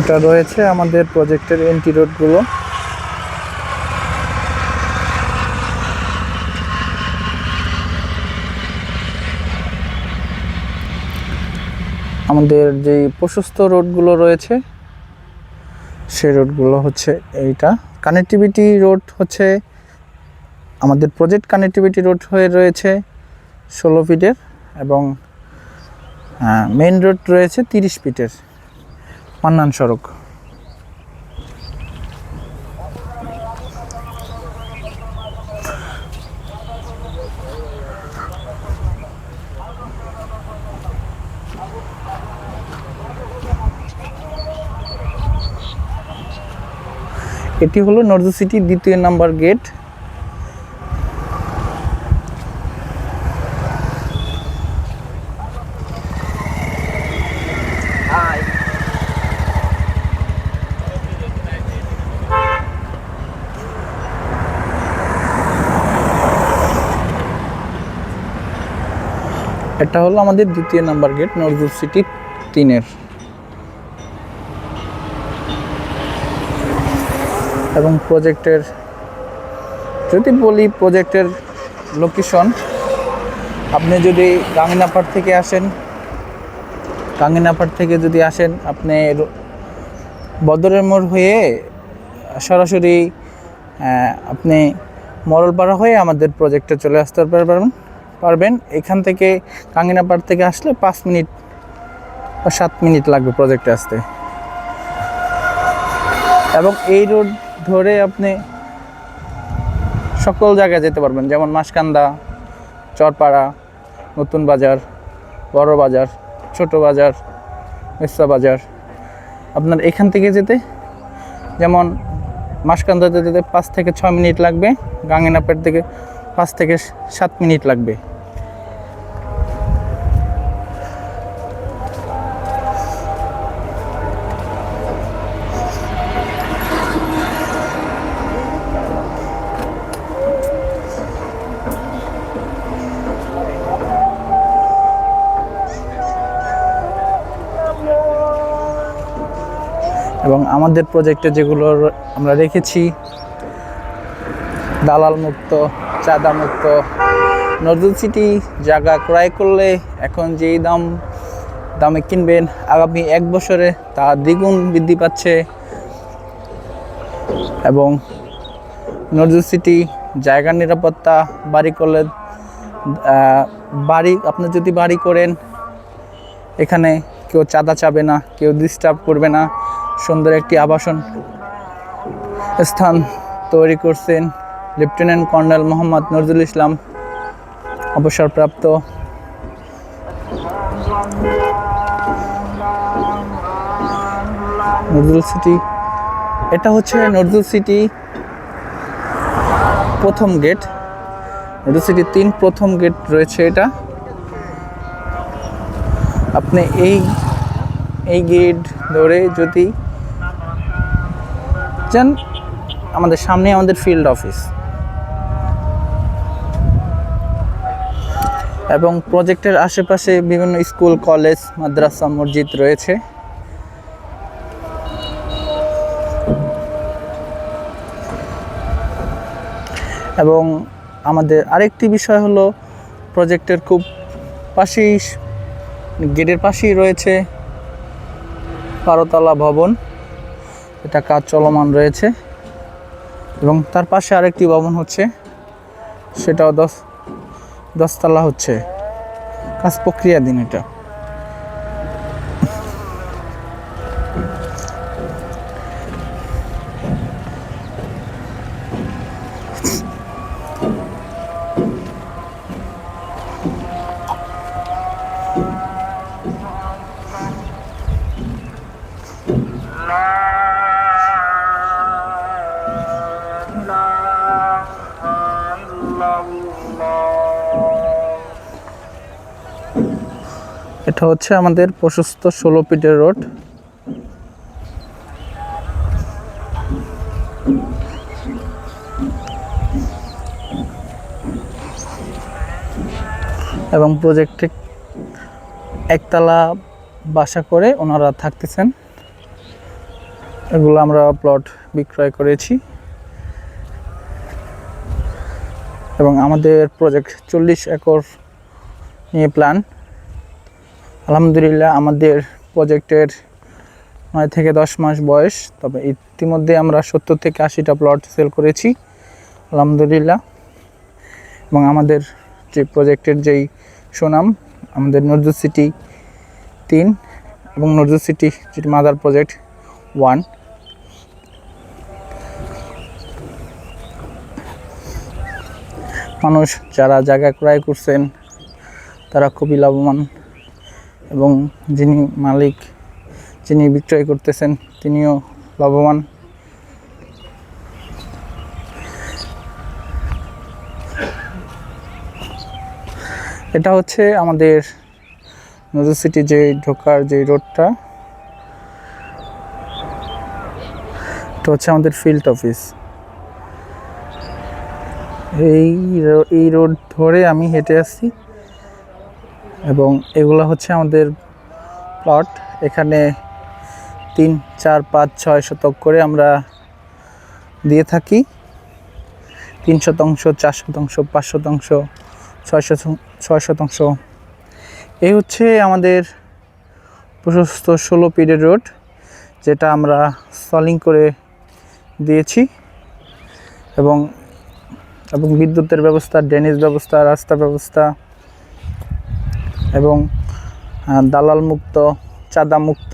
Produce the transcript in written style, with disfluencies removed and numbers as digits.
এটা রয়েছে আমাদের প্রজেক্টের এন্ট্রি রোডগুলো। আমাদের যে প্রশস্ত রোডগুলো রয়েছে সেই রোডগুলো হচ্ছে এইটা। কানেক্টিভিটি রোড হচ্ছে আমাদের প্রজেক্ট কানেক্টিভিটি রোড হয়ে রয়েছে 16 ফিটের এবং মেইন রোড রয়েছে 30 ফিটের পান্নান সড়ক। এটি হলো নর্থ সিটির 2য় নাম্বার গেট। এটা হলো আমাদের 2য় নাম্বার গেট নর্থ সিটি 3-এর। এবং প্রজেক্টের যদি বলি প্রজেক্টের লোকেশন, আপনি যদি গাঙ্গিনাপাড় থেকে আসেন, গাঙ্গিনাপাড় থেকে যদি আসেন আপনি বদরের মোড় হয়ে সরাসরি আপনি মরলপাড়া হয়ে আমাদের প্রজেক্টে চলে আসতে পারবেন। এখান থেকে গাঙ্গিনাপাড় থেকে আসলে 5 মিনিট বা 7 মিনিট লাগবে প্রজেক্টে আসতে। এবং এই রোড ধরে আপনি সকল জায়গায় যেতে পারবেন, যেমন মাসকান্দা, চরপাড়া, নতুন বাজার, বড় বাজার, ছোট বাজার, মেসা বাজার। আপনার এখান থেকে যেতে যেমন মাসকান্দাতে যেতে 5 থেকে 6 মিনিট লাগবে, গাঙ্গিনাপাড় থেকে 5 থেকে 7 মিনিট লাগবে। এবং আমাদের প্রজেক্টে যেগুলো আমরা রেখেছি দালাল মুক্ত, চাঁদা মুক্ত। নর্থ সিটি জায়গা ক্রয় করলে এখন যেই দামে কিনবেন, আগামী 1 বছরে তা দ্বিগুণ বৃদ্ধি পাচ্ছে। এবং নর্থ সিটি জায়গার নিরাপত্তা, বাড়ি করলে আপনি যদি বাড়ি করেন এখানে কেউ চাঁদা চাবে না, কেউ ডিস্টার্ব করবে না। সুন্দর একটি আবাসন স্থান তৈরি করছেন লেফটেন্যান্ট কর্নেল মোহাম্মদ নজরুল ইসলাম, অবসরপ্রাপ্ত। নজরুল সিটি, এটা হচ্ছে নজরুল সিটি প্রথম গেট, নজরুল সিটি 3 প্রথম গেট রয়েছে এটা। আপনি এই গেট ধরে যদি যান, আমাদের সামনে আমাদের ফিল্ড অফিস এবং প্রজেক্টের আশেপাশে বিভিন্ন স্কুল, কলেজ, মাদ্রাসা, মসজিদ রয়েছে। এবং আমাদের আরেকটি বিষয় হলো প্রজেক্টের খুব পাশেই, গেটের পাশেই রয়েছে 12তলা ভবন। এটা কাজ চলমান রয়েছে এবং তার পাশে আরেকটি ভবন হচ্ছে, সেটাও 10 তলা হচ্ছে, কাজ প্রক্রিয়াধীন। এটা এটা হচ্ছে আমাদের প্রশস্ত 16 ফিটের রোড। এবং প্রজেক্টে একতলা বাসা করে ওনারা থাকতেছেন। এগুলো আমরা প্লট বিক্রয় করেছি এবং আমাদের প্রজেক্ট 40 একর নিয়ে প্ল্যান। আলহামদুলিল্লাহ আমাদের প্রজেক্টের 9 থেকে 10 মাস বয়স, তবে ইতিমধ্যে আমরা 70 থেকে 80টা প্লট সেল করেছি আলহামদুলিল্লাহ। এবং আমাদের যে প্রজেক্টের যেই সুনাম, আমাদের নজরুল সিটি 3 এবং নজরুল সিটি যেটি মাদার প্রজেক্ট 1, মানুষ যারা জায়গা ক্রয় করছেন তারা খুবই লাভবান এবং যিনি মালিক, যিনি বিক্রয় করতেছেন তিনিও লাভবান। এটা হচ্ছে আমাদের নজরুল সিটি যে ঢোকার যে রোডটা, এটা হচ্ছে আমাদের ফিল্ড অফিস। এই রোড ধরে আমি হেঁটে আসছি এবং এগুলো হচ্ছে আমাদের প্লট। এখানে 3, 4, 5, 6 শতক করে আমরা দিয়ে থাকি। 3 শতাংশ, 4 শতাংশ, 5 শতাংশ, 6 শতাংশ। এই হচ্ছে আমাদের প্রশস্ত 16 ফিটের রোড, যেটা আমরা সলিং করে দিয়েছি এবং বিদ্যুতের ব্যবস্থা, ড্রেনেজ ব্যবস্থা, রাস্তা ব্যবস্থা এবং দালাল মুক্ত, চাঁদা মুক্ত